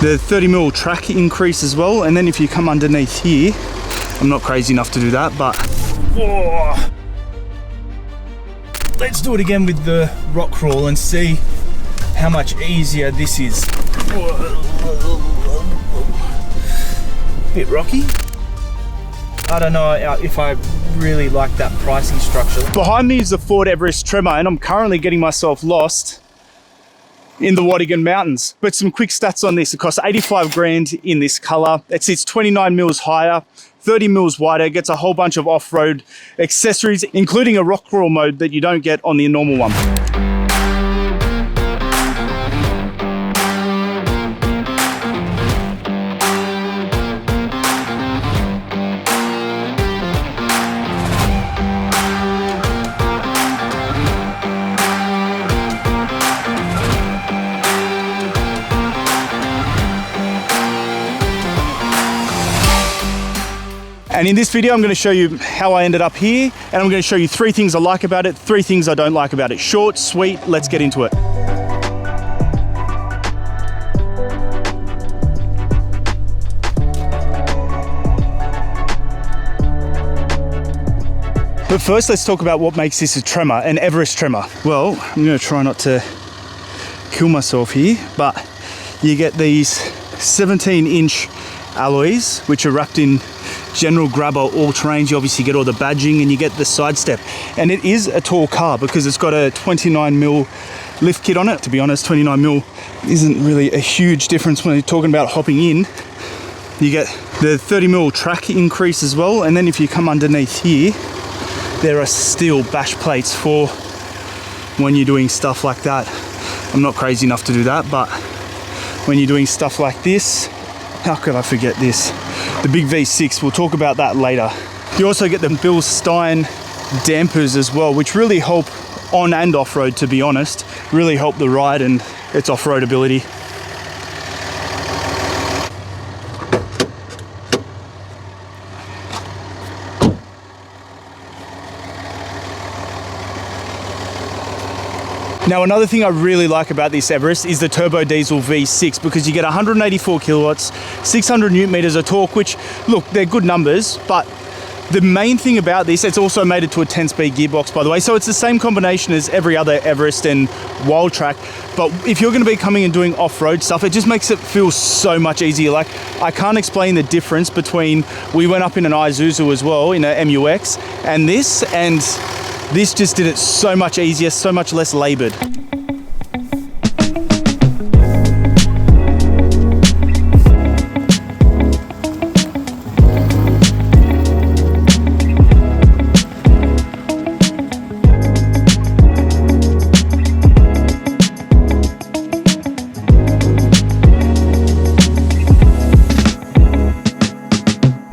the 30mm track increase as well. And then if you come underneath here, I'm not crazy enough to do that, but whoa. Let's do it again with the rock crawl and see how much easier this is. Bit rocky. I don't know if I really like that pricing structure. Behind me is the Ford Everest Tremor, and I'm currently getting myself lost in the Wadigan Mountains. But some quick stats on this: it costs 85 grand in this color. It sits 29 mils higher, 30 mils wider, gets a whole bunch of off-road accessories, including a rock crawl mode that you don't get on the normal one. And in this video, I'm going to show you how I ended up here, and I'm going to show you 3 things I like about it, 3 things I don't like about it. Short, sweet, let's get into it. But first, let's talk about what makes this a tremor, an Everest Tremor. Well, I'm going to try not to kill myself here, but you get these 17-inch alloys, which are wrapped in general grabber all terrains. You obviously get all the badging and you get the side step, and it is a tall car because it's got a 29mm lift kit on it. To be honest, 29mm isn't really a huge difference when you're talking about hopping in. You get the 30mm track increase as well, and then if you come underneath here, there are steel bash plates for when you're doing stuff like that. I'm not crazy enough to do that, but when you're doing stuff like this, how could I forget this? The big V6, we'll talk about that later. You also get the Bilstein dampers as well, which really help on and off-road, to be honest. Really help the ride and its off-road ability. Now, another thing I really like about this Everest is the turbo diesel V6, because you get 184 kilowatts, 600 newton meters of torque, which, look, they're good numbers, but the main thing about this, it's also made it to a 10-speed gearbox, by the way, so it's the same combination as every other Everest and Wild Track. But if you're going to be coming and doing off-road stuff, it just makes it feel so much easier. Like, I can't explain the difference between, we went up in an Isuzu as well, in a MUX, and this just did it so much easier, so much less labored.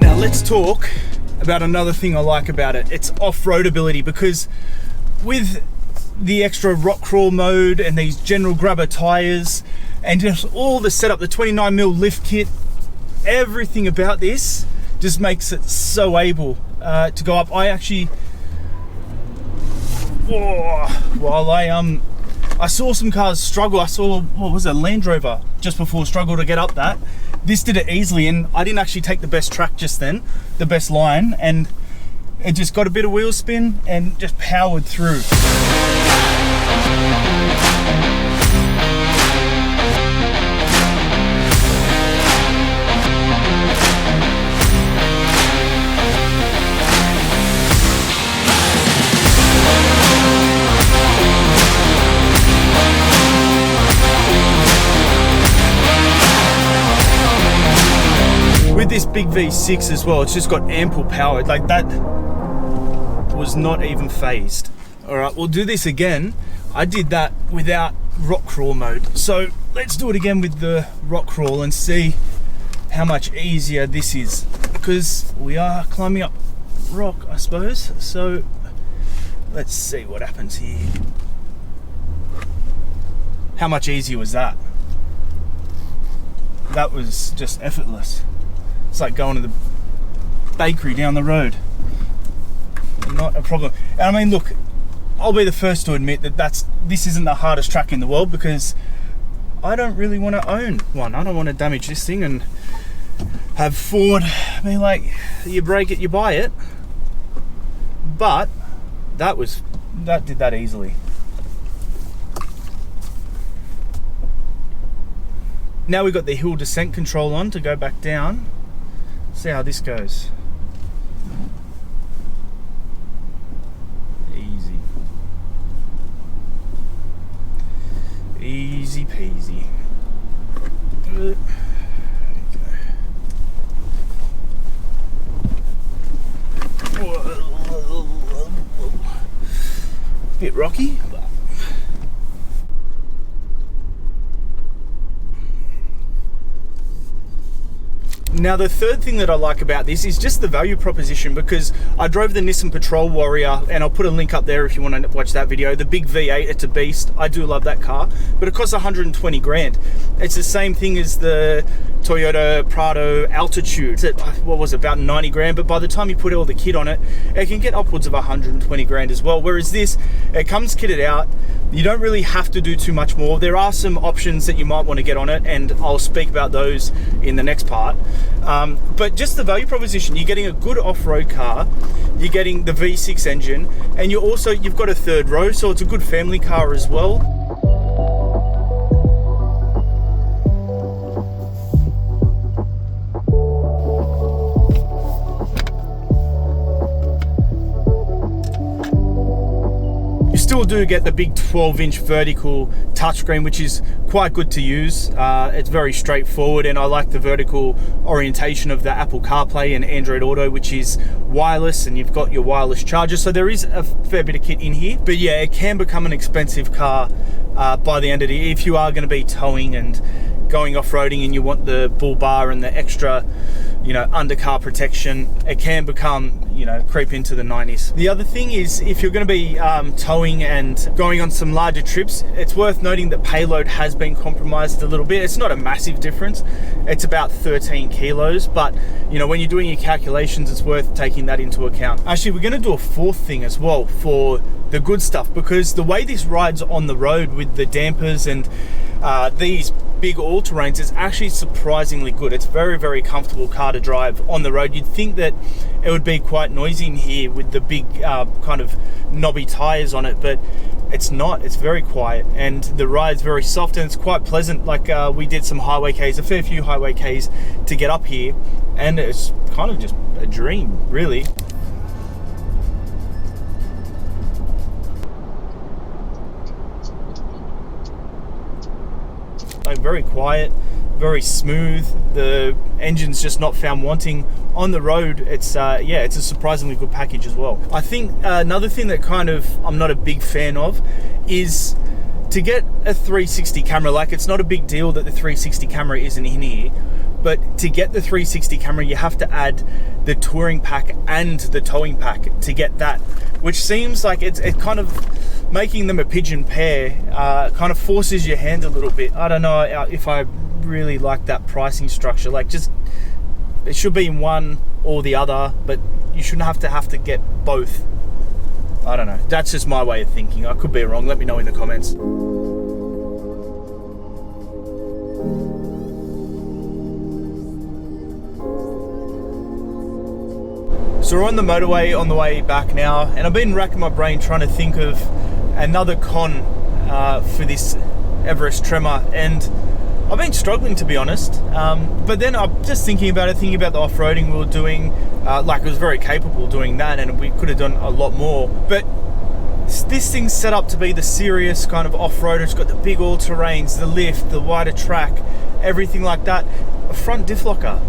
Now let's talk about another thing I like about it. It's off-road ability, because with the extra rock crawl mode and these general grabber tires and just all the setup, the 29mm lift kit, everything about this just makes it so able to go up. I actually, while I saw some cars struggle. I saw, what was it, Land Rover just before struggle to get up that. This did it easily, and I didn't actually take the best track just then, the best line, and it just got a bit of wheel spin and just powered through. With this big V6 as well, it's just got ample power. Like, that was not even phased. All right, we'll do this again. I did that without rock crawl mode. So let's do it again with the rock crawl and see how much easier this is, because we are climbing up rock, I suppose. So let's see what happens here. How much easier was that? That was just effortless. It's like going to the bakery down the road. Not a problem. And I mean, look, I'll be the first to admit that this isn't the hardest track in the world, because I don't really want to own one. I don't want to damage this thing and have Ford be like, you break it, you buy it. But that did that easily. Now we've got the hill descent control on to go back down. See how this goes. Easy. Easy peasy. There you go. Bit rocky, but now the third thing that I like about this is just the value proposition, because I drove the Nissan Patrol Warrior, and I'll put a link up there if you want to watch that video. The big V8, it's a beast. I do love that car, but it costs 120 grand. It's the same thing as the Toyota Prado Altitude. It's at, what was it, about 90 grand, but by the time you put all the kit on it, it can get upwards of 120 grand as well. Whereas this, it comes kitted out. You don't really have to do too much more. There are some options that you might want to get on it, and I'll speak about those in the next part. But just the value proposition, you're getting a good off-road car, you're getting the V6 engine, and you've got a third row, so it's a good family car as well. Still do get the big 12-inch vertical touchscreen, which is quite good to use. It's very straightforward, and I like the vertical orientation of the Apple CarPlay and Android Auto, which is wireless, and you've got your wireless charger. So there is a fair bit of kit in here. But yeah, it can become an expensive car by the end of the year if you are going to be towing and going off-roading and you want the bull bar and the extra, undercar protection. It can become, creep into the 90s. The other thing is, if you're going to be towing and going on some larger trips, it's worth noting that payload has been compromised a little bit. It's not a massive difference. It's about 13 kilos, but when you're doing your calculations, it's worth taking that into account. Actually, we're going to do a fourth thing as well for the good stuff, because the way this rides on the road with the dampers and these big all-terrains is actually surprisingly good. It's very, very comfortable car to drive on the road. You'd think that it would be quite noisy in here with the big kind of knobby tires on it, but it's not. It's very quiet, and the ride's very soft, and it's quite pleasant. Like we did some highway Ks, a fair few highway Ks to get up here, and it's kind of just a dream, really. Very quiet, very smooth. The engine's just not found wanting on the road. It's it's a surprisingly good package as well. I think another thing that I'm not a big fan of is to get a 360 camera. Like, it's not a big deal that the 360 camera isn't in here, but to get the 360 camera, you have to add the touring pack and the towing pack to get that, which seems like it's kind of making them a pigeon pair, kind of forces your hand a little bit. I don't know if I really like that pricing structure. Like, just, it should be in one or the other, but you shouldn't have to get both. I don't know. That's just my way of thinking. I could be wrong. Let me know in the comments. So we're on the motorway on the way back now, and I've been racking my brain trying to think of another con for this Everest Tremor, and I've been struggling, to be honest. But then I'm just thinking about the off-roading we were doing. Like, it was very capable doing that, and we could have done a lot more. But this thing's set up to be the serious kind of off-roader. It's got the big all-terrains, the lift, the wider track, everything like that. A front diff locker.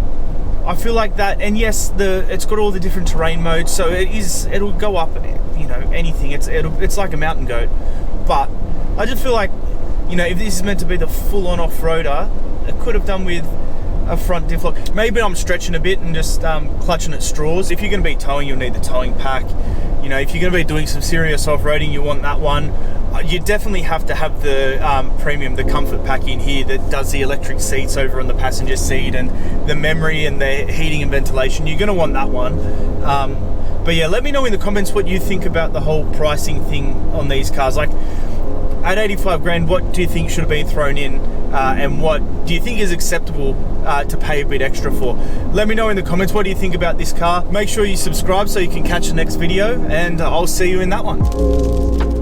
I feel like that, and yes, it's got all the different terrain modes, so it'll go up, anything. It's like a mountain goat. But I just feel like, if this is meant to be the full-on off-roader, it could have done with a front diff lock. Maybe I'm stretching a bit and just clutching at straws. If you're going to be towing, you'll need the towing pack. If you're going to be doing some serious off-roading, you want that one. You definitely have to have the premium, the comfort pack in here that does the electric seats over on the passenger seat and the memory and the heating and ventilation. You're going to want that one. But yeah, let me know in the comments what you think about the whole pricing thing on these cars. Like, at 85 grand, what do you think should have been thrown in and what do you think is acceptable to pay a bit extra for? Let me know in the comments, what do you think about this car? Make sure you subscribe so you can catch the next video, and I'll see you in that one.